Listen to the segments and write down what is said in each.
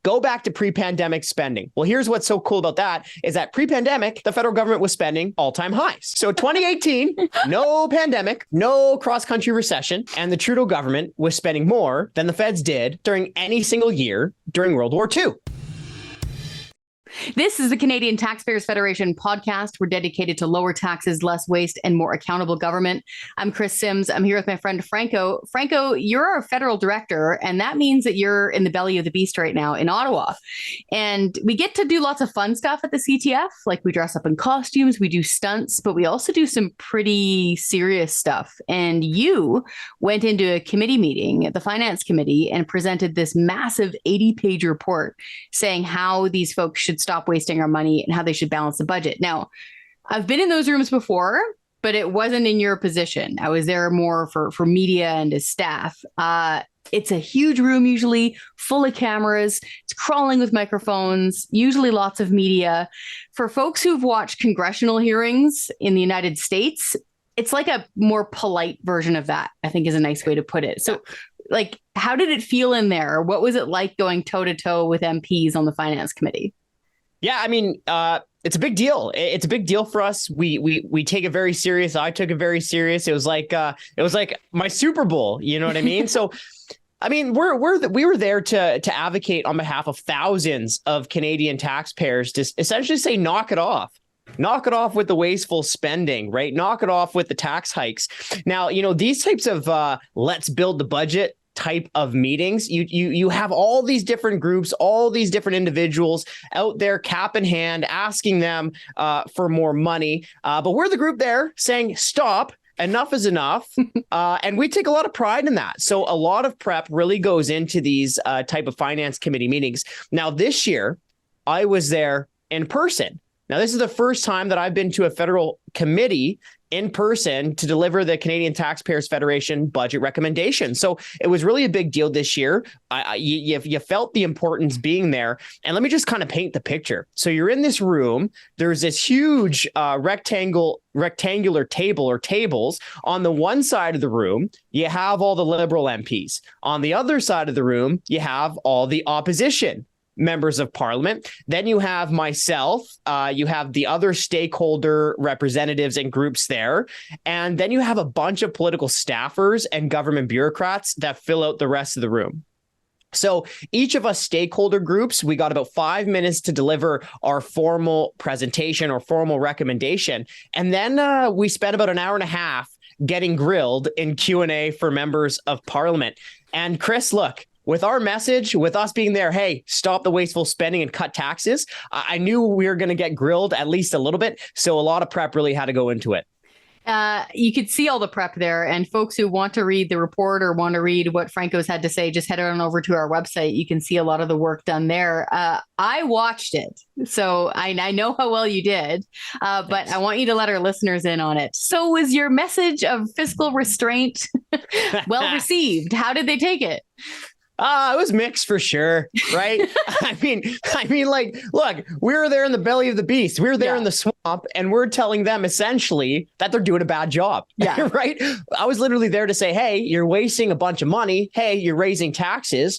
go back to pre-pandemic spending. Well, here's what's so cool about that is that pre-pandemic, the federal government was spending all-time highs. So 2018, no pandemic, no cross-country recession, and the Trudeau government was spending more than the feds did during any single year during World War II. This is the Canadian Taxpayers Federation podcast. We're dedicated to lower taxes, less waste, and more accountable government. I'm Kris Sims. I'm here with my friend Franco. Franco, you're our federal director, and that means that you're in the belly of the beast right now in Ottawa. And we get to do lots of fun stuff at the CTF, like we dress up in costumes, we do stunts, but we also do some pretty serious stuff. And you went into a committee meeting at the Finance Committee and presented this massive 80-page report saying how these folks should stop wasting our money and how they should balance the budget. Now, I've been in those rooms before, but it wasn't in your position. I was there more for media and as staff. It's a huge room, usually full of cameras. It's crawling with microphones, usually lots of media. For folks who've watched congressional hearings in the United States, it's like a more polite version of that, I think is a nice way to put it. So, like, how did it feel in there? What was it like going toe-to-toe with MPs on the Finance Committee? Yeah, I mean, it's a big deal. It's a big deal for us. We take it very serious. I took it very serious. It was like my Super Bowl. You know what I mean? So, I mean, we were there to advocate on behalf of thousands of Canadian taxpayers to essentially say, knock it off. Knock it off with the wasteful spending, right? Knock it off with the tax hikes. Now, you know, these types of let's build the budget type of meetings, you have all these different groups, all these different individuals out there cap in hand, asking them for more money. But we're the group there saying, stop, enough is enough. And we take a lot of pride in that. So a lot of prep really goes into these type of Finance Committee meetings. Now, this year, I was there in person. Now, this is the first time that I've been to a federal committee in person to deliver the Canadian Taxpayers Federation budget recommendation. So it was really a big deal this year. You felt the importance being there. And let me just kind of paint the picture. So you're in this room. There's this huge rectangular table or tables. On the one side of the room, you have all the Liberal MPs. On the other side of the room, you have all the opposition members of Parliament. Then you have myself, you have the other stakeholder representatives and groups there. And then you have a bunch of political staffers and government bureaucrats that fill out the rest of the room. So each of us stakeholder groups, we got about 5 minutes to deliver our formal presentation or formal recommendation. And then we spent about an hour and a half getting grilled in Q&A for members of Parliament. And Chris, look, with our message, with us being there, hey, stop the wasteful spending and cut taxes, I knew we were going to get grilled at least a little bit. So a lot of prep really had to go into it. You could see all the prep there, and folks who want to read the report or want to read what Franco's had to say, just head on over to our website. You can see a lot of the work done there. I watched it, so I know how well you did, but I want you to let our listeners in on it. So was your message of fiscal restraint well received? How did they take it? It was mixed for sure, right? I mean, like, look, we were there in the belly of the beast. We were there in the swamp, and we're telling them essentially that they're doing a bad job, right? I was literally there to say, hey, you're wasting a bunch of money. Hey, you're raising taxes.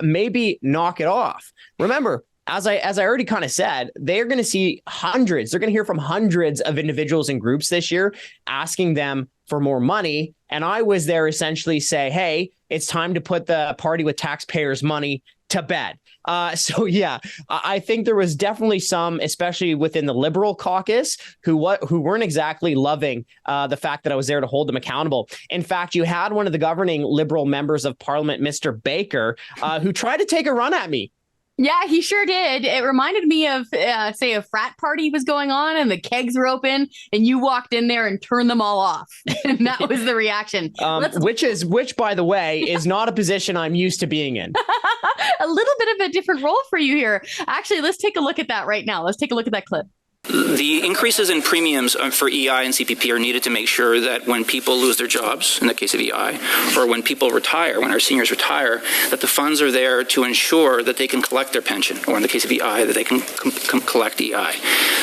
Maybe knock it off. Remember, as I already kind of said, they're going to see hundreds. They're going to hear from hundreds of individuals and groups this year asking them for more money. And I was there essentially say, hey, it's time to put the party with taxpayers' money to bed. So, yeah, I think there was definitely some, especially within the Liberal caucus, who weren't exactly loving the fact that I was there to hold them accountable. In fact, you had one of the governing Liberal members of Parliament, Mr. Baker, who tried to take a run at me. Yeah, he sure did. It reminded me of, say, a frat party was going on and the kegs were open and you walked in there and turned them all off. And that was the reaction. Which, by the way, is not a position I'm used to being in. A little bit of a different role for you here. Actually, let's take a look at that right now. Let's take a look at that clip. The increases in premiums for EI and CPP are needed to make sure that when people lose their jobs, in the case of EI, or when people retire, when our seniors retire, that the funds are there to ensure that they can collect their pension, or in the case of EI, that they can collect EI.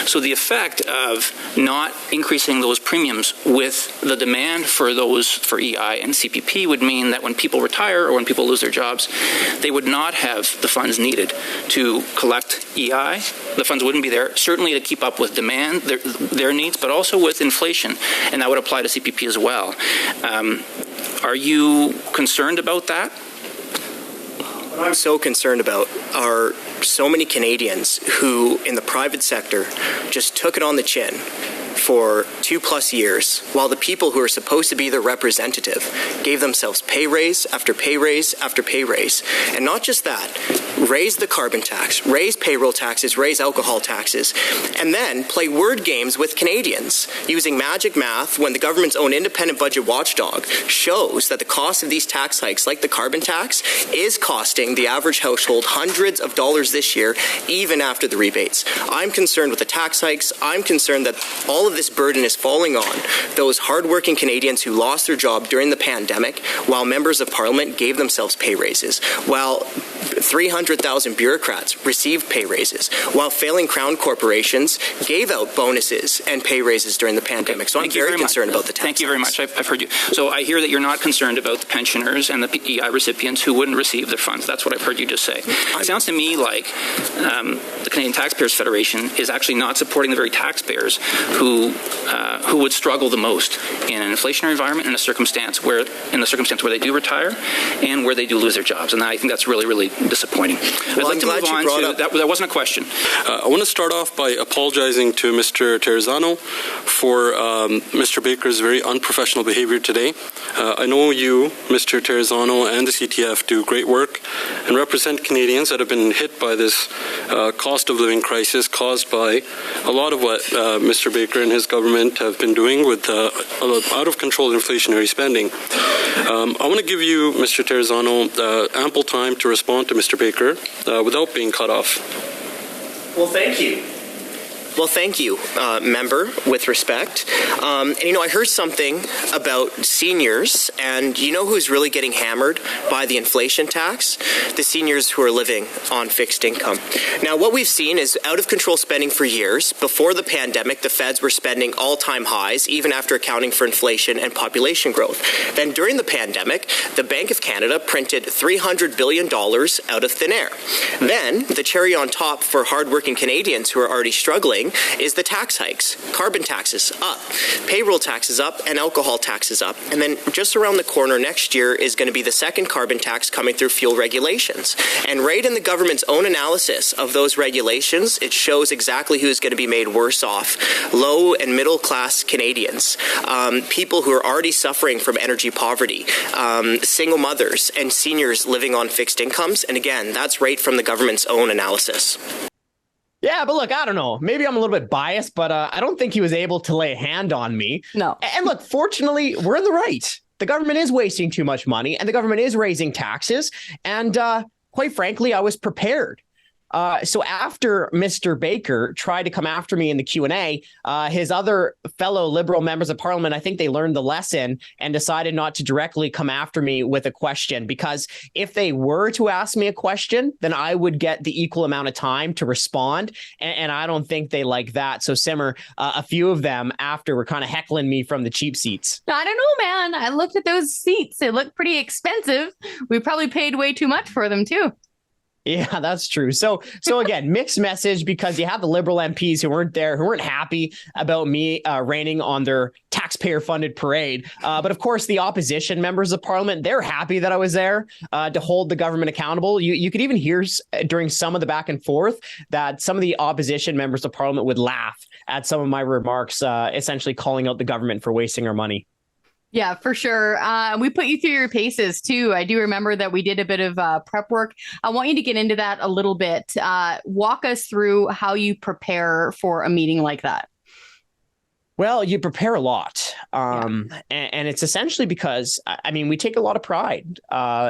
So the effect of not increasing those premiums with the demand for those for EI and CPP would mean that when people retire or when people lose their jobs, they would not have the funds needed to collect EI. The funds wouldn't be there, certainly to keep up with demand, their needs, but also with inflation, and that would apply to CPP as well. Are you concerned about that? What I'm so concerned about are so many Canadians who, in the private sector, just took it on the chin for 2+ years, while the people who are supposed to be their representative gave themselves pay raise after pay raise after pay raise. And not just that, raise the carbon tax, raise payroll taxes, raise alcohol taxes, and then play word games with Canadians using magic math when the government's own independent budget watchdog shows that the cost of these tax hikes, like the carbon tax, is costing the average household hundreds of dollars this year, even after the rebates. I'm concerned with the tax hikes. I'm concerned that all of this burden is falling on those hardworking Canadians who lost their job during the pandemic, while members of Parliament gave themselves pay raises, while 300,000 bureaucrats received pay raises, while failing crown corporations gave out bonuses and pay raises during the pandemic. So I'm very concerned about the tax. Thank you very much. I've heard you. So I hear that you're not concerned about the pensioners and the EI recipients who wouldn't receive their funds. That's what I've heard you just say. It sounds to me like the Canadian Taxpayers Federation is actually not supporting the very taxpayers who would struggle the most in an inflationary environment, in the circumstance where they do retire and where they do lose their jobs. And I think that's really, really disappointing. Well, I'd like to move on to that wasn't a question. I want to start off by apologizing to Mr. Terrazzano for Mr. Baker's very unprofessional behavior today. I know you, Mr. Terrazzano, and the CTF do great work and represent Canadians that have been hit by this cost of living crisis caused by a lot of what Mr. Baker and his government have been doing with out-of-control inflationary spending. I want to give you, Mr. Terrazzano, ample time to respond to Mr. Baker without being cut off. Well, thank you. Well, thank you, member, with respect. And, I heard something about seniors, and you know who's really getting hammered by the inflation tax? The seniors who are living on fixed income. Now, what we've seen is out-of-control spending for years. Before the pandemic, the feds were spending all-time highs, even after accounting for inflation and population growth. Then during the pandemic, the Bank of Canada printed $300 billion out of thin air. Then, the cherry on top for hardworking Canadians who are already struggling is the tax hikes. Carbon taxes up, payroll taxes up, and alcohol taxes up. And then just around the corner next year is going to be the second carbon tax coming through fuel regulations. And right in the government's own analysis of those regulations, it shows exactly who's going to be made worse off. Low and middle class Canadians, people who are already suffering from energy poverty, single mothers and seniors living on fixed incomes. And again, that's right from the government's own analysis. Yeah, but look, I don't know. Maybe I'm a little bit biased, but I don't think he was able to lay a hand on me. No. And look, fortunately, we're in the right. The government is wasting too much money, and the government is raising taxes. And quite frankly, I was prepared. So after Mr. Baker tried to come after me in the Q&A, his other fellow Liberal members of Parliament, I think they learned the lesson and decided not to directly come after me with a question, because if they were to ask me a question, then I would get the equal amount of time to respond. And I don't think they like that. So Simmer, a few of them after were kind of heckling me from the cheap seats. I don't know, man. I looked at those seats. They look pretty expensive. We probably paid way too much for them, too. Yeah, that's true. So again, mixed message, because you have the Liberal MPs who weren't there, who weren't happy about me raining on their taxpayer-funded parade. But of course, the opposition members of Parliament, they're happy that I was there to hold the government accountable. You could even hear during some of the back and forth that some of the opposition members of Parliament would laugh at some of my remarks, essentially calling out the government for wasting our money. Yeah, for sure. We put you through your paces, too. I do remember that we did a bit of prep work. I want you to get into that a little bit. Walk us through how you prepare for a meeting like that. Well, you prepare a lot. And it's essentially because, I mean, we take a lot of pride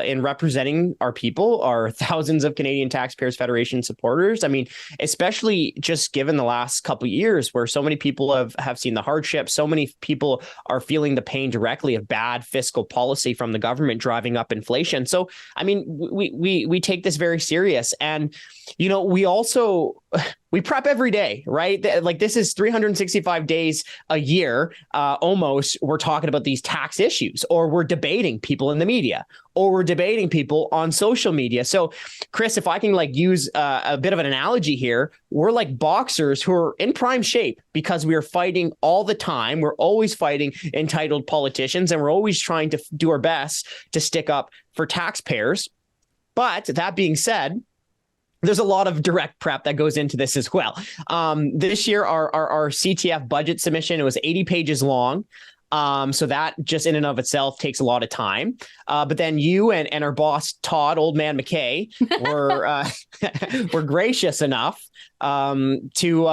in representing our people, our thousands of Canadian Taxpayers Federation supporters. I mean, especially just given the last couple of years where so many people have seen the hardship, so many people are feeling the pain directly of bad fiscal policy from the government driving up inflation. So, I mean, we take this very serious. And, you know, we prep every day, right? Like this is 365 days a year, almost. We're talking about these tax issues, or we're debating people in the media, or we're debating people on social media. So, Chris, if I can use a bit of an analogy here, we're like boxers who are in prime shape because we are fighting all the time. We're always fighting entitled politicians, and we're always trying to do our best to stick up for taxpayers. But that being said, there's a lot of direct prep that goes into this as well. This year, our CTF budget submission, it was 80 pages long. So that just in and of itself takes a lot of time. But then you and our boss, Todd, Old Man McKay, were gracious enough to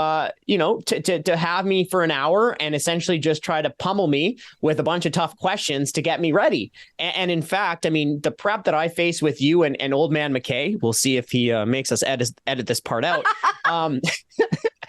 have me for an hour and essentially just try to pummel me with a bunch of tough questions to get me ready. And in fact, I mean, the prep that I face with you and Old Man McKay, we'll see if he makes us edit this part out.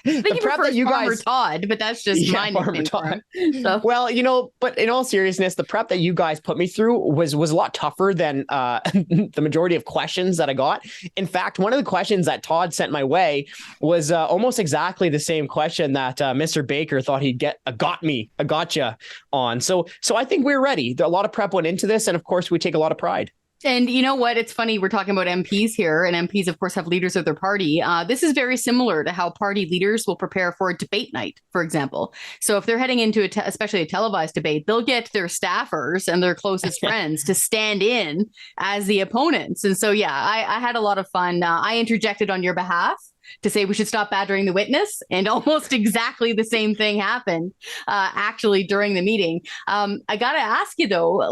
I think he prefers Farmer Todd, but that's just my nickname for him. So. Well, but in all seriousness, the prep that you guys put me through was a lot tougher than the majority of questions that I got. In fact, one of the questions that Todd sent my way was almost exactly the same question that Mr. Baker thought he'd get a gotcha on. So I think we're ready. A lot of prep went into this, and of course, we take a lot of pride. And you know what? It's funny. We're talking about MPs here, and MPs, of course, have leaders of their party. This is very similar to how party leaders will prepare for a debate night, for example. So if they're heading into especially a televised debate, they'll get their staffers and their closest friends to stand in as the opponents. And so, yeah, I had a lot of fun. I interjected on your behalf to say we should stop badgering the witness, and almost exactly the same thing happened actually during the meeting. I got to ask you, though,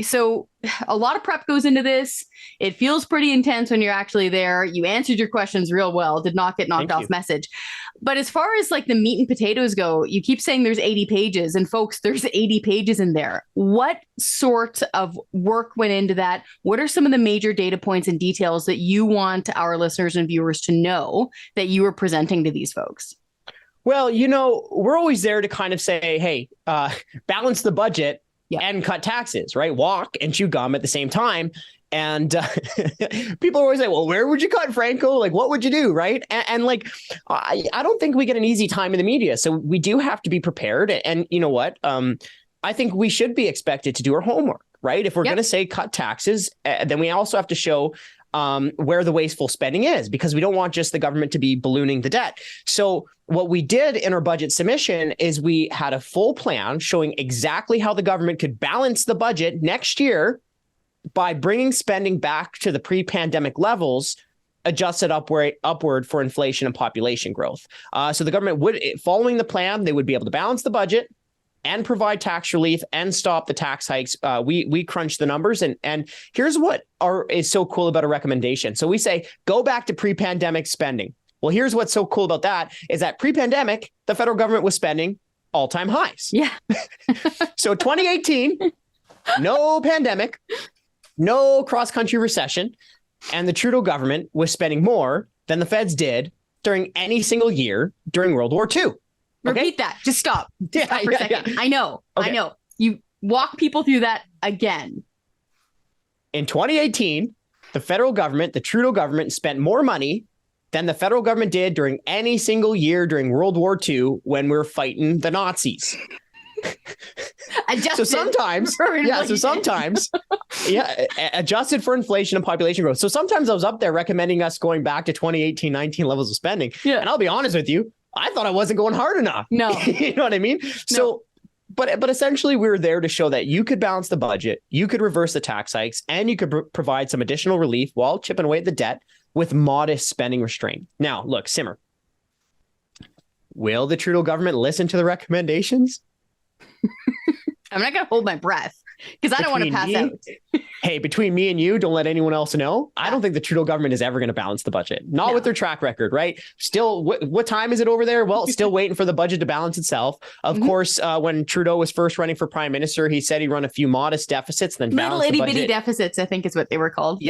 so a lot of prep goes into this. It feels pretty intense when you're actually there. You answered your questions real well, did not get knocked off message. But as far as the meat and potatoes go, you keep saying there's 80 pages, and folks, there's 80 pages in there. What sort of work went into that? What are some of the major data points and details that you want our listeners and viewers to know that you were presenting to these folks? Well, we're always there to kind of say, hey, balance the budget and cut taxes, right? Walk and chew gum at the same time. And people always say, well, where would you cut, Franco? What would you do? Right. And I don't think we get an easy time in the media. So we do have to be prepared. And you know what? I think we should be expected to do our homework, right? If we're going to say cut taxes, then we also have to show where the wasteful spending is, because we don't want just the government to be ballooning the debt. So what we did in our budget submission is we had a full plan showing exactly how the government could balance the budget next year by bringing spending back to the pre-pandemic levels, adjusted upward for inflation and population growth. So the government would, following the plan, they would be able to balance the budget and provide tax relief and stop the tax hikes. We crunch the numbers, and here's what is so cool about a recommendation. So we say, go back to pre-pandemic spending. Well, here's what's so cool about that is that pre-pandemic, the federal government was spending all-time highs. Yeah. So 2018, no pandemic, no cross-country recession, and the Trudeau government was spending more than the feds did during any single year during World War II. Repeat that. Just stop. Stop for a second. Yeah. I know. Okay. I know. You walk people through that again. In 2018, the federal government, the Trudeau government, spent more money than the federal government did during any single year during World War II when we were fighting the Nazis. Adjusted for inflation and population growth. So sometimes I was up there recommending us going back to 2018-19 levels of spending. Yeah. And I'll be honest with you, I thought I wasn't going hard enough. No. You know what I mean? So, but essentially we were there to show that you could balance the budget, you could reverse the tax hikes, and you could provide some additional relief while chipping away at the debt with modest spending restraint. Now, look, simmer. Will the Trudeau government listen to the recommendations? I'm not going to hold my breath. Because I don't want to pass out. Hey, between me and you, don't let anyone else know. I don't think the Trudeau government is ever going to balance the budget. Not with their track record, right? Still, what time is it over there? Well, still waiting for the budget to balance itself. Of course, when Trudeau was first running for prime minister, he said he'd run a few modest deficits, then balance the budget. Little itty bitty deficits, I think is what they were called.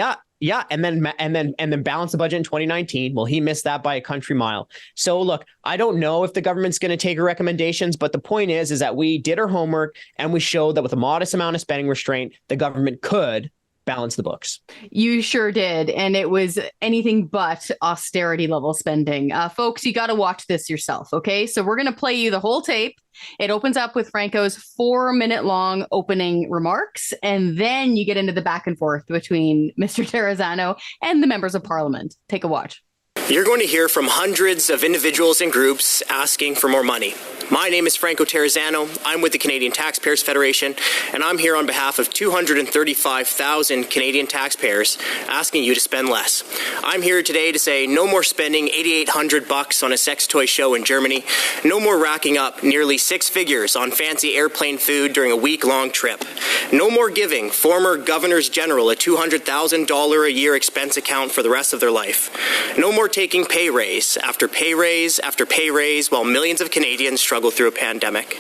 Yeah, and then balance the budget in 2019. Well, he missed that by a country mile. So look, I don't know if the government's going to take our recommendations, but the point is that we did our homework and we showed that with a modest amount of spending restraint, the government could balance the books. You sure did. And it was anything but austerity level spending. Folks, you got to watch this yourself. OK, so we're going to play you the whole tape. It opens up with Franco's 4-minute long opening remarks. And then you get into the back and forth between Mr. Terrazzano and the members of parliament. Take a watch. You're going to hear from hundreds of individuals and groups asking for more money. My name is Franco Terrazzano. I'm with the Canadian Taxpayers Federation, and I'm here on behalf of 235,000 Canadian taxpayers asking you to spend less. I'm here today to say no more spending $8,800 on a sex toy show in Germany, no more racking up nearly 6 figures on fancy airplane food during a week-long trip, no more giving former governors general a $200,000 a year expense account for the rest of their life, no more taking pay raise after pay raise after pay raise while millions of Canadians struggle through a pandemic.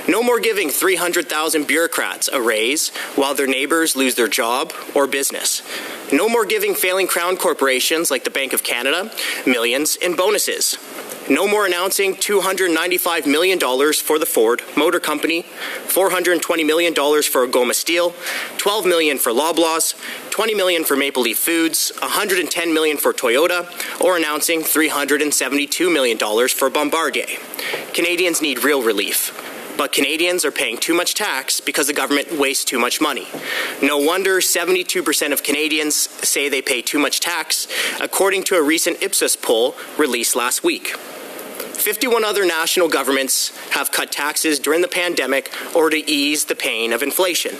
No more giving 300,000 bureaucrats a raise while their neighbors lose their job or business. No more giving failing crown corporations like the Bank of Canada millions in bonuses. No more announcing $295 million for the Ford Motor Company, $420 million for Algoma Steel, $12 million for Loblaws, $20 million for Maple Leaf Foods, $110 million for Toyota, or announcing $372 million for Bombardier. Canadians need real relief. But Canadians are paying too much tax because the government wastes too much money. No wonder 72% of Canadians say they pay too much tax, according to a recent Ipsos poll released last week. 51 other national governments have cut taxes during the pandemic or to ease the pain of inflation.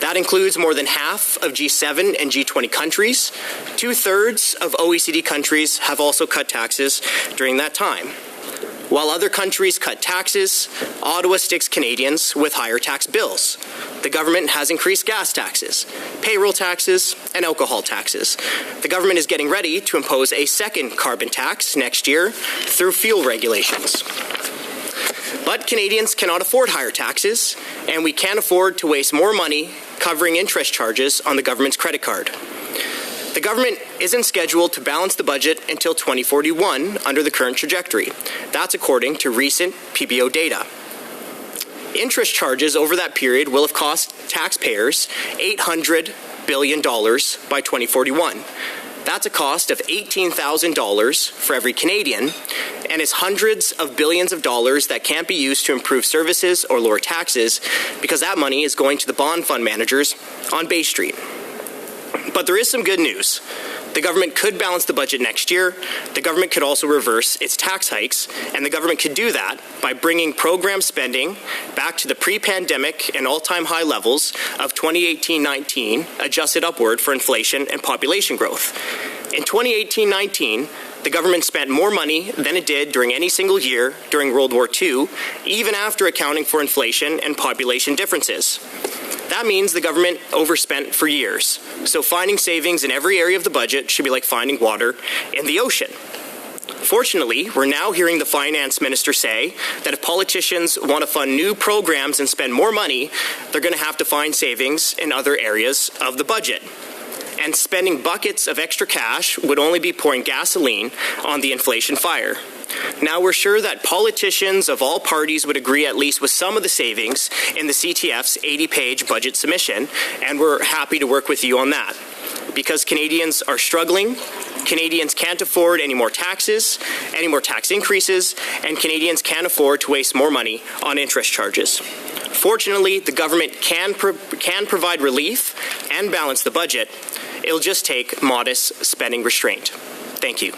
That includes more than half of G7 and G20 countries. 2/3 of OECD countries have also cut taxes during that time. While other countries cut taxes, Ottawa sticks Canadians with higher tax bills. The government has increased gas taxes, payroll taxes, and alcohol taxes. The government is getting ready to impose a second carbon tax next year through fuel regulations. But Canadians cannot afford higher taxes, and we can't afford to waste more money covering interest charges on the government's credit card. The government isn't scheduled to balance the budget until 2041 under the current trajectory. That's according to recent PBO data. Interest charges over that period will have cost taxpayers $800 billion by 2041. That's a cost of $18,000 for every Canadian, and is hundreds of billions of dollars that can't be used to improve services or lower taxes because that money is going to the bond fund managers on Bay Street. But there is some good news. The government could balance the budget next year. The government could also reverse its tax hikes, and the government could do that by bringing program spending back to the pre-pandemic and all-time high levels of 2018-19, adjusted upward for inflation and population growth. In 2018-19, the government spent more money than it did during any single year during World War II, even after accounting for inflation and population differences. That means the government overspent for years. So finding savings in every area of the budget should be like finding water in the ocean. Fortunately, we're now hearing the finance minister say that if politicians want to fund new programs and spend more money, they're going to have to find savings in other areas of the budget. And spending buckets of extra cash would only be pouring gasoline on the inflation fire. Now, we're sure that politicians of all parties would agree at least with some of the savings in the CTF's 80-page budget submission, and we're happy to work with you on that. Because Canadians are struggling, Canadians can't afford any more taxes, any more tax increases, and Canadians can't afford to waste more money on interest charges. Fortunately, the government can provide relief and balance the budget. It'll just take modest spending restraint. Thank you.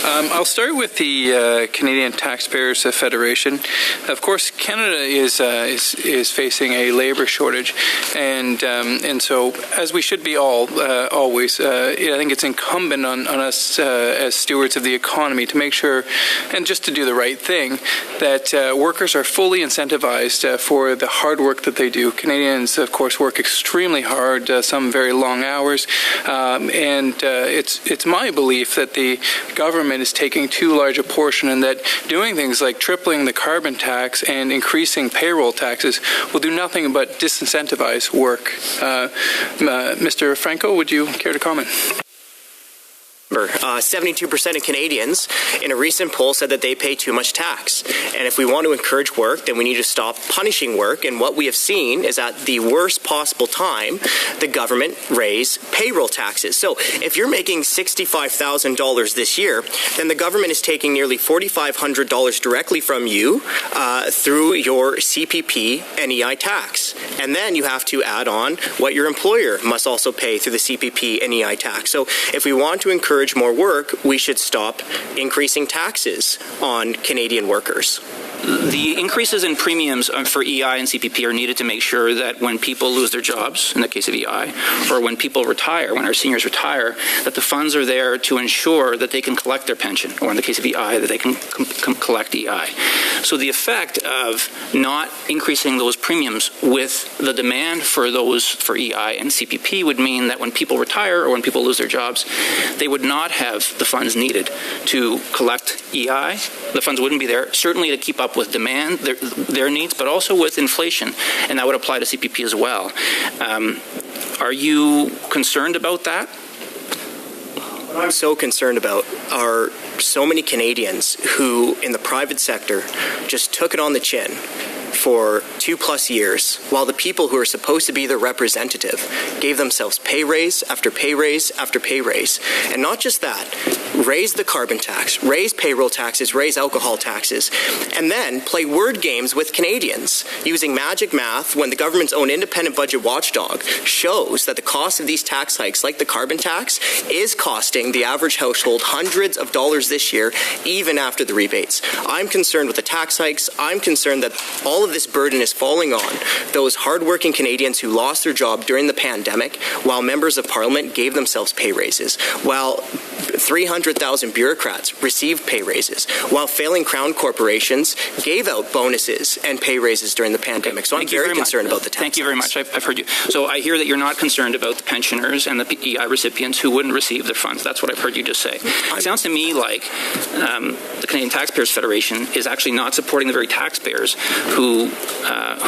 I'll start with the Canadian Taxpayers Federation. Of course, Canada is facing a labour shortage, and so as we should be always, I think it's incumbent on us as stewards of the economy to make sure, and just to do the right thing, that workers are fully incentivized for the hard work that they do. Canadians, of course, work extremely hard, some very long hours, and it's my belief that the government is taking too large a portion, and that doing things like tripling the carbon tax and increasing payroll taxes will do nothing but disincentivize work. Mr. Franco, would you care to comment? 72% of Canadians in a recent poll said that they pay too much tax. And if we want to encourage work, then we need to stop punishing work. And what we have seen is at the worst possible time, the government raise payroll taxes. So if you're making $65,000 this year, then the government is taking nearly $4,500 directly from you through your CPP and EI tax. And then you have to add on what your employer must also pay through the CPP and EI tax. So if we want to encourage more work, we should stop increasing taxes on Canadian workers. The increases in premiums for EI and CPP are needed to make sure that when people lose their jobs, in the case of EI, or when people retire, when our seniors retire, that the funds are there to ensure that they can collect their pension, or in the case of EI, that they can collect EI. So the effect of not increasing those premiums with the demand for those for EI and CPP would mean that when people retire or when people lose their jobs, they would not have the funds needed to collect EI. The funds wouldn't be there, certainly to keep up with demand, their needs, but also with inflation, and that would apply to CPP as well. Are you concerned about that? What I'm so concerned about are so many Canadians who, in the private sector, just took it on the chin for 2+ years, while the people who are supposed to be their representative gave themselves pay raise after pay raise after pay raise. And not just that, raise the carbon tax, raise payroll taxes, raise alcohol taxes, and then play word games with Canadians using magic math when the government's own independent budget watchdog shows that the cost of these tax hikes, like the carbon tax, is costing the average household hundreds of dollars this year, even after the rebates. I'm concerned with the tax hikes. I'm concerned that all of this burden is falling on those hardworking Canadians who lost their job during the pandemic, while members of Parliament gave themselves pay raises, while 300,000 bureaucrats received pay raises, while failing crown corporations gave out bonuses and pay raises during the pandemic. So I'm very concerned about the tax. Thank you very much. I've heard you. So I hear that you're not concerned about the pensioners and the EI recipients who wouldn't receive their funds. That's what I've heard you just say. It sounds to me like the Canadian Taxpayers Federation is actually not supporting the very taxpayers who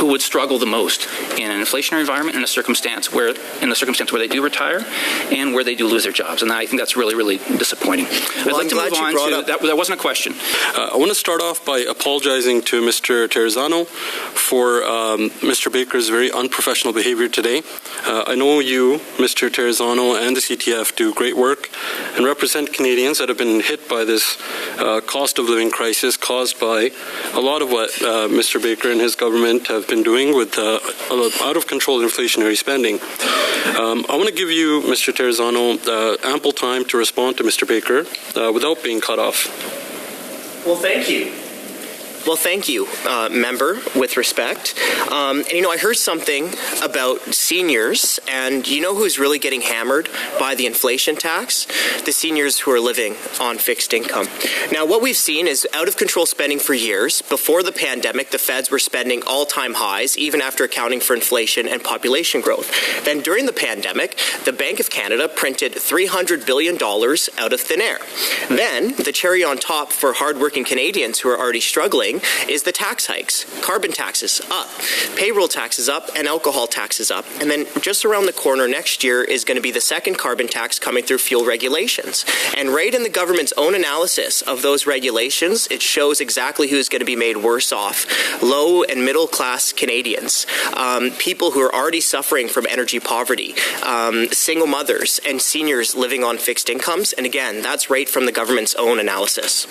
would struggle the most in an inflationary environment, in the circumstance where they do retire and where they do lose their jobs. And I think that's really, really disappointing. Well, I'd like to move on to that wasn't a question. I want to start off by apologizing to Mr. Terrazzano for Mr. Baker's very unprofessional behavior today. I know you, Mr. Terrazzano, and the CTF do great work and represent Canadians that have been hit by this cost of living crisis caused by a lot of what Mr. Baker and his government have been doing with out-of-control inflationary spending. I want to give you, Mr. Terrazzano, ample time to respond to Mr. Baker without being cut off. Well, thank you. Well, thank you, member, with respect. And, I heard something about seniors, and you know who's really getting hammered by the inflation tax? The seniors who are living on fixed income. Now, what we've seen is out-of-control spending for years. Before the pandemic, the feds were spending all-time highs, even after accounting for inflation and population growth. Then during the pandemic, the Bank of Canada printed $300 billion out of thin air. Then, the cherry on top for hardworking Canadians who are already struggling is the tax hikes. Carbon taxes up, payroll taxes up, and alcohol taxes up. And then just around the corner next year is going to be the second carbon tax coming through fuel regulations. And right in the government's own analysis of those regulations, it shows exactly who's going to be made worse off. Low and middle class Canadians, people who are already suffering from energy poverty, single mothers and seniors living on fixed incomes. And again, that's right from the government's own analysis.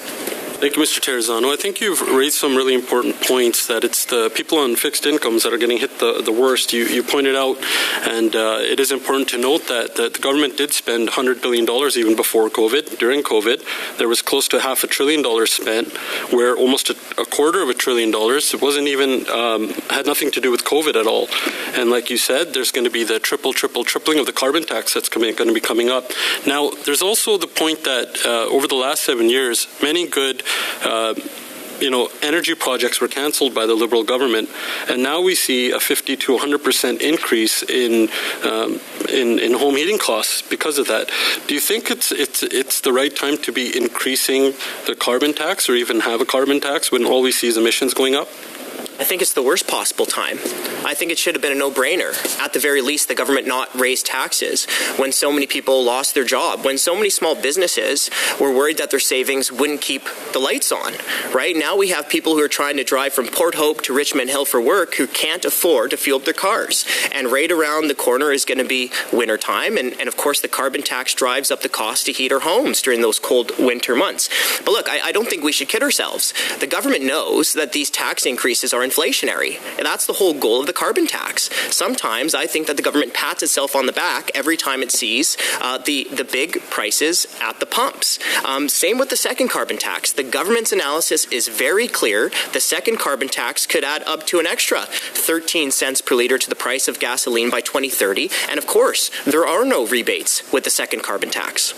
Thank you, Mr. Terrazzano. I think you've raised some really important points, that it's the people on fixed incomes that are getting hit the worst. You pointed out, and it is important to note that the government did spend $100 billion even before COVID. During COVID, there was close to $500 billion spent, where almost a $250 billion, it wasn't even, had nothing to do with COVID at all. And like you said, there's going to be the tripling of the carbon tax that's going to be coming up. Now, there's also the point that over the last 7 years, many good energy projects were cancelled by the Liberal government, and now we see a 50 to 100% increase in home heating costs because of that. Do you think it's the right time to be increasing the carbon tax, or even have a carbon tax, when all we see is emissions going up? I think it's the worst possible time. I think it should have been a no-brainer. At the very least, the government not raise taxes when so many people lost their job, when so many small businesses were worried that their savings wouldn't keep the lights on. Right now, we have people who are trying to drive from Port Hope to Richmond Hill for work who can't afford to fuel up their cars. And right around the corner is going to be winter time, and of course, the carbon tax drives up the cost to heat our homes during those cold winter months. But look, I don't think we should kid ourselves. The government knows that these tax increases are inflationary, and that's the whole goal of the carbon tax. Sometimes I think that the government pats itself on the back every time it sees the big prices at the pumps. Same with the second carbon tax. The government's analysis is very clear. The second carbon tax could add up to an extra 13 cents per litre to the price of gasoline by 2030, and of course, there are no rebates with the second carbon tax.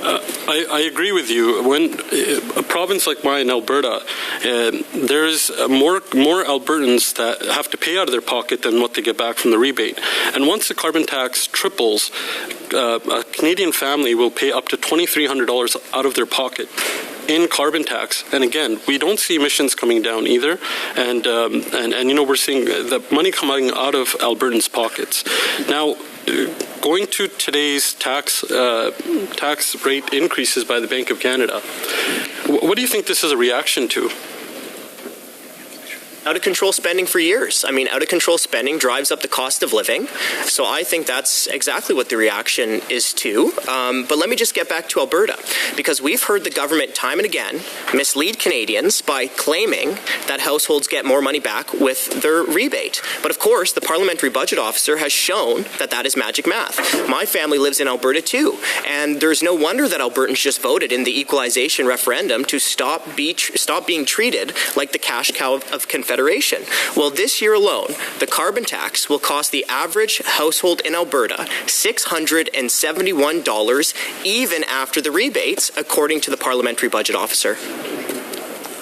I agree with you. When a province like mine, Alberta, there's more Albertans that have to pay out of their pocket than what they get back from the rebate. And once the carbon tax triples, a Canadian family will pay up to $2,300 out of their pocket in carbon tax. And again, we don't see emissions coming down either. And we're seeing the money coming out of Albertans' pockets. Now, going to today's tax rate increases by the Bank of Canada, what do you think this is a reaction to? Out of control spending for years. I mean, out of control spending drives up the cost of living. So I think that's exactly what the reaction is to. But let me just get back to Alberta, because we've heard the government time and again mislead Canadians by claiming that households get more money back with their rebate. But of course, the Parliamentary Budget Officer has shown that that is magic math. My family lives in Alberta too, and there's no wonder that Albertans just voted in the equalization referendum to stop being treated like the cash cow of Confederation. Well, this year alone, the carbon tax will cost the average household in Alberta $671, even after the rebates, according to the Parliamentary Budget Officer.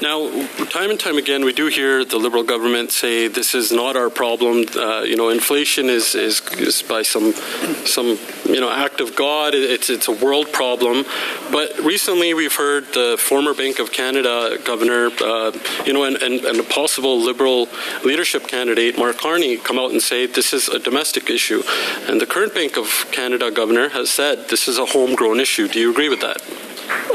Now, time and time again, we do hear the Liberal government say this is not our problem. Inflation is by some act of God. It's a world problem. But recently, we've heard the former Bank of Canada governor, and a possible Liberal leadership candidate, Mark Carney, come out and say this is a domestic issue. And the current Bank of Canada governor has said this is a homegrown issue. Do you agree with that?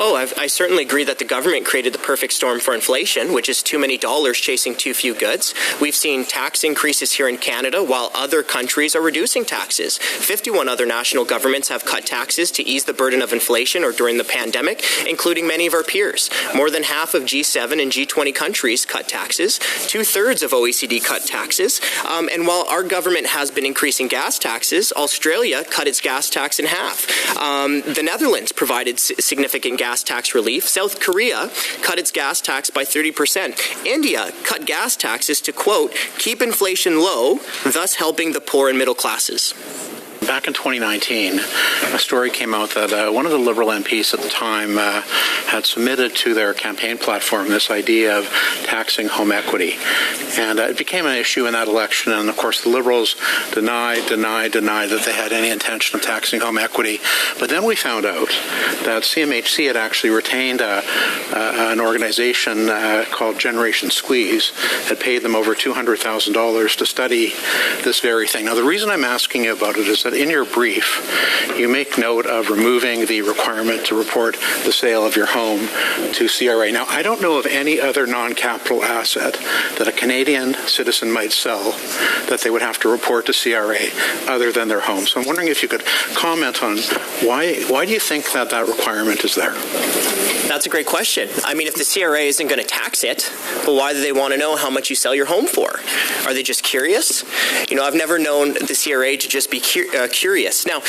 Oh, I certainly agree that the government created the perfect storm for inflation, which is too many dollars chasing too few goods. We've seen tax increases here in Canada while other countries are reducing taxes. 51 other national governments have cut taxes to ease the burden of inflation or during the pandemic, including many of our peers. More than half of G7 and G20 countries cut taxes. 2/3 of OECD cut taxes. And while our government has been increasing gas taxes, Australia cut its gas tax in half. The Netherlands provided significant gas tax relief. South Korea cut its gas tax by 30%. India cut gas taxes to, quote, keep inflation low, thus helping the poor and middle classes. Back in 2019, a story came out that one of the Liberal MPs at the time had submitted to their campaign platform this idea of taxing home equity. And it became an issue in that election. And, of course, the Liberals denied that they had any intention of taxing home equity. But then we found out that CMHC had actually retained an organization called Generation Squeeze, had paid them over $200,000 to study this very thing. Now, the reason I'm asking you about it is that in your brief, you make note of removing the requirement to report the sale of your home to CRA. Now, I don't know of any other non-capital asset that a Canadian citizen might sell that they would have to report to CRA other than their home. So I'm wondering if you could comment on why do you think that requirement is there? That's a great question. I mean, if the CRA isn't going to tax it, well, why do they want to know how much you sell your home for? Are they just curious? I've never known the CRA to just be curious. Now,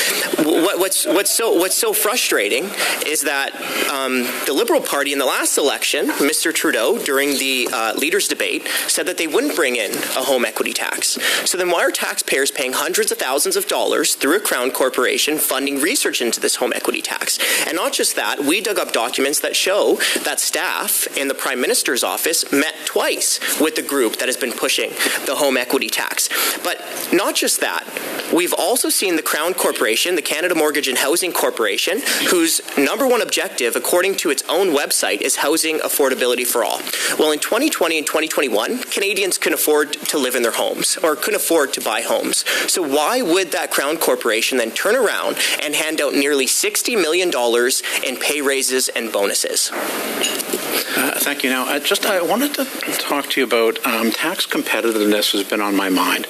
what's so frustrating is that the Liberal Party in the last election, Mr. Trudeau, during the leaders' debate, said that they wouldn't bring in a home equity tax. So then why are taxpayers paying hundreds of thousands of dollars through a Crown corporation funding research into this home equity tax? And not just that, we dug up documents that show that staff in the Prime Minister's office met twice with the group that has been pushing the home equity tax. But not just that, we've also seen the Crown Corporation, the Canada Mortgage and Housing Corporation, whose number one objective, according to its own website, is housing affordability for all. Well, in 2020 and 2021, Canadians couldn't afford to live in their homes or couldn't afford to buy homes. So why would that Crown Corporation then turn around and hand out nearly $60 million in pay raises and bonuses? Thank you. Now, I wanted to talk to you about tax competitiveness has been on my mind.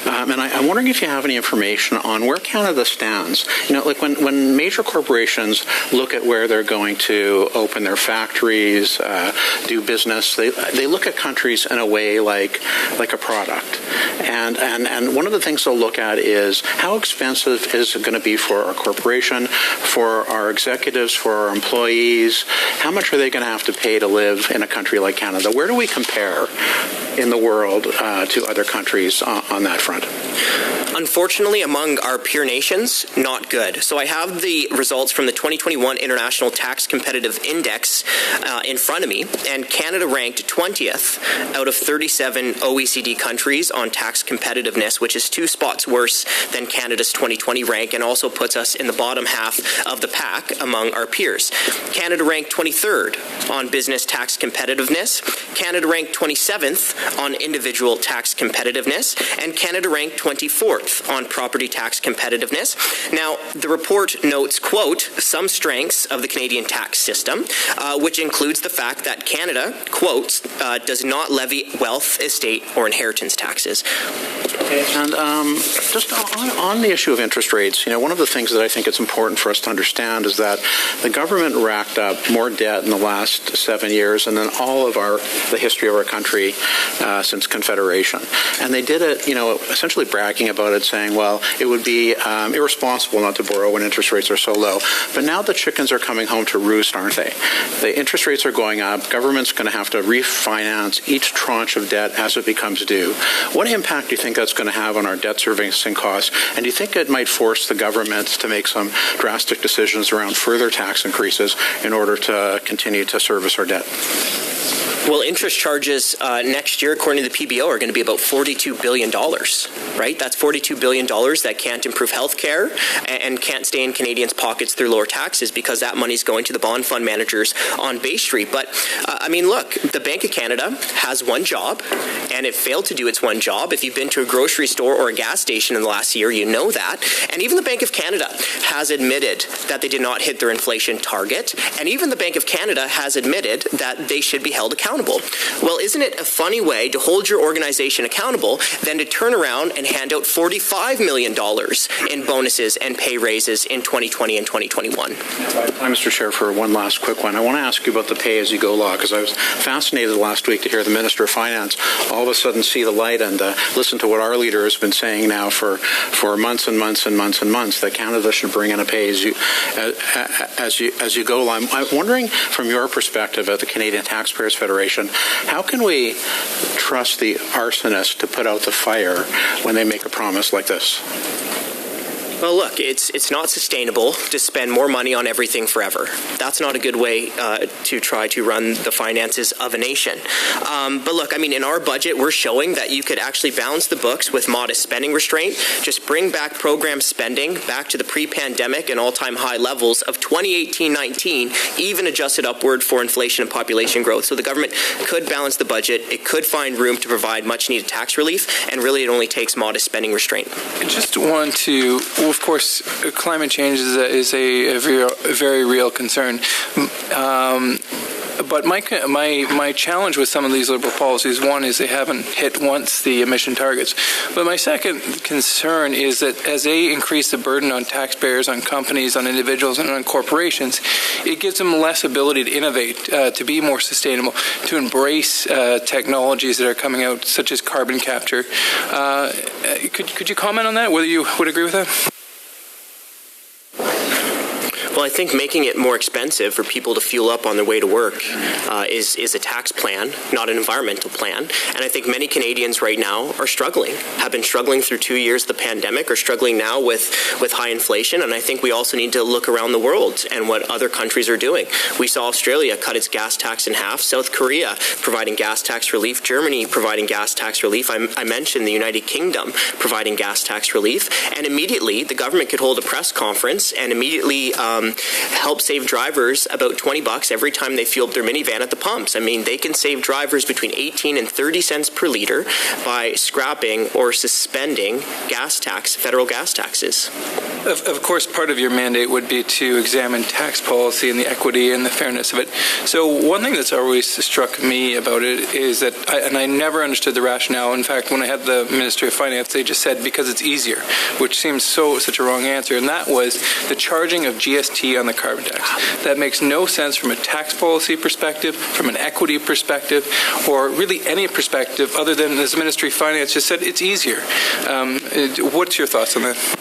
And I'm wondering if you have any information on where Canada stands. Like when major corporations look at where they're going to open their factories, do business, they look at countries in a way like a product. And one of the things they'll look at is how expensive is it going to be for our corporation, for our executives, for our employees? How much are they going to have to pay to live in a country like Canada? Where do we compare in the world to other countries on that front? Unfortunately, among our peer nations, not good. So I have the results from the 2021 International Tax Competitive Index in front of me, and Canada ranked 20th out of 37 OECD countries on tax competitiveness, which is 2 spots worse than Canada's 2020 rank and also puts us in the bottom half of the pack among our peers. Canada ranked 23rd on business tax competitiveness, Canada ranked 27th on individual tax competitiveness, and Canada ranked 24th on property tax competitiveness. Now, the report notes, quote, some strengths of the Canadian tax system, which includes the fact that Canada, quote, does not levy wealth, estate, or inheritance taxes. And just on the issue of interest rates, one of the things that I think it's important for us to understand is that the government racked up more debt in the last 7 years and then all of the history of our country since Confederation. And they did it, essentially bragging about it, saying, well, it would be irresponsible not to borrow when interest rates are so low. But now the chickens are coming home to roost, aren't they? The interest rates are going up. Government's going to have to refinance each tranche of debt as it becomes due. What impact do you think that's going to have on our debt servicing costs? And do you think it might force the government to make some drastic decisions around further tax increases in order to continue to service our debt? Well, interest charges next year, according to the PBO, are going to be about $42 billion, right? That's $42 billion that can't improve health care and can't stay in Canadians' pockets through lower taxes because that money's going to the bond fund managers on Bay Street. But, look, the Bank of Canada has one job, and it failed to do its one job. If you've been to a grocery store or a gas station in the last year, you know that. And even the Bank of Canada has admitted that they did not hit their inflation target. And even the Bank of Canada has admitted that they should be held accountable. Well, isn't it a funny way to hold your organization accountable than to turn around and hand out $45 million in bonuses and pay raises in 2020 and 2021? Mr. Chair, for one last quick one, I want to ask you about the pay-as-you-go law, because I was fascinated last week to hear the Minister of Finance all of a sudden see the light and listen to what our leader has been saying now for months and months and months and months, that Canada should bring in a pay-as-you-go law. I'm wondering, from your perspective at the Canadian Taxpayers Federation, how can we trust the arsonist to put out the fire when they make a promise like this? Well, look, it's not sustainable to spend more money on everything forever. That's not a good way to try to run the finances of a nation. But look, in our budget, we're showing that you could actually balance the books with modest spending restraint. Just bring back program spending back to the pre-pandemic and all-time high levels of 2018-19, even adjusted upward for inflation and population growth. So the government could balance the budget. It could find room to provide much-needed tax relief, and really it only takes modest spending restraint. I just want to... Of course, climate change is a very real concern. But my challenge with some of these Liberal policies, one is they haven't hit once the emission targets. But my second concern is that as they increase the burden on taxpayers, on companies, on individuals, and on corporations, it gives them less ability to innovate, to be more sustainable, to embrace technologies that are coming out, such as carbon capture. Could you comment on that, whether you would agree with that? Well, I think making it more expensive for people to fuel up on their way to work is a tax plan, not an environmental plan. And I think many Canadians right now are struggling, have been struggling through 2 years of the pandemic, are struggling now with high inflation. And I think we also need to look around the world and what other countries are doing. We saw Australia cut its gas tax in half, South Korea providing gas tax relief, Germany providing gas tax relief. I mentioned the United Kingdom providing gas tax relief. And immediately the government could hold a press conference and immediately help save drivers about $20 every time they fueled their minivan at the pumps. I mean, they can save drivers between 18 and 30 cents per liter by scrapping or suspending federal gas taxes. Of course, part of your mandate would be to examine tax policy and the equity and the fairness of it. So one thing that's always struck me about it is that, I never understood the rationale. In fact, when I had the Ministry of Finance, they just said because it's easier, which seems such a wrong answer. And that was the charging of GST on the carbon tax. That makes no sense from a tax policy perspective, from an equity perspective, or really any perspective other than, as the Ministry of Finance just said, it's easier. What's your thoughts on that?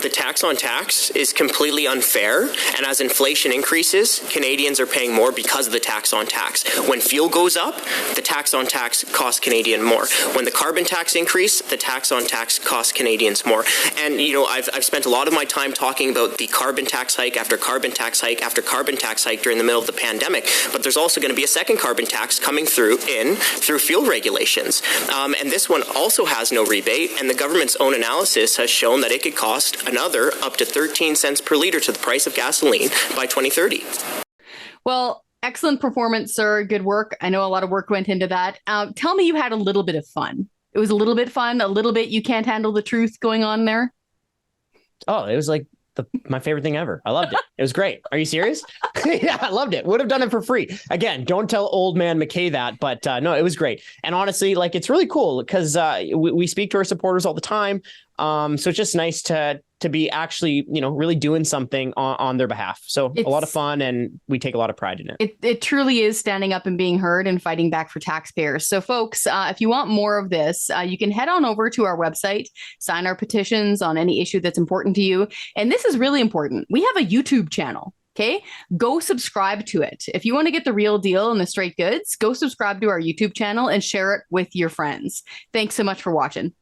The tax on tax is completely unfair, and as inflation increases, Canadians are paying more because of the tax on tax. When fuel goes up, the tax on tax costs Canadian more. When the carbon tax increase, the tax on tax costs Canadians more. And, I've spent a lot of my time talking about the carbon tax hike after carbon tax hike after carbon tax hike during the middle of the pandemic, but there's also going to be a second carbon tax coming through fuel regulations. And this one also has no rebate, and the government's own analysis has shown that it could cost another up to 13 cents per liter to the price of gasoline by 2030. Well, excellent performance, sir. Good work. I know a lot of work went into that. Tell me you had a little bit of fun. It was a little bit fun, a little bit you can't handle the truth going on there. Oh, it was like my favorite thing ever. I loved it. It was great. Are you serious? Yeah, I loved it. Would have done it for free. Again, don't tell old man McKay that, but no, it was great. And honestly, it's really cool because we speak to our supporters all the time. So it's just nice to be actually, really doing something on their behalf. So a lot of fun, and we take a lot of pride in it. It truly is standing up and being heard and fighting back for taxpayers. So folks, if you want more of this, you can head on over to our website, sign our petitions on any issue that's important to you. And this is really important. We have a YouTube channel. Okay, go subscribe to it. If you want to get the real deal and the straight goods, go subscribe to our YouTube channel and share it with your friends. Thanks so much for watching.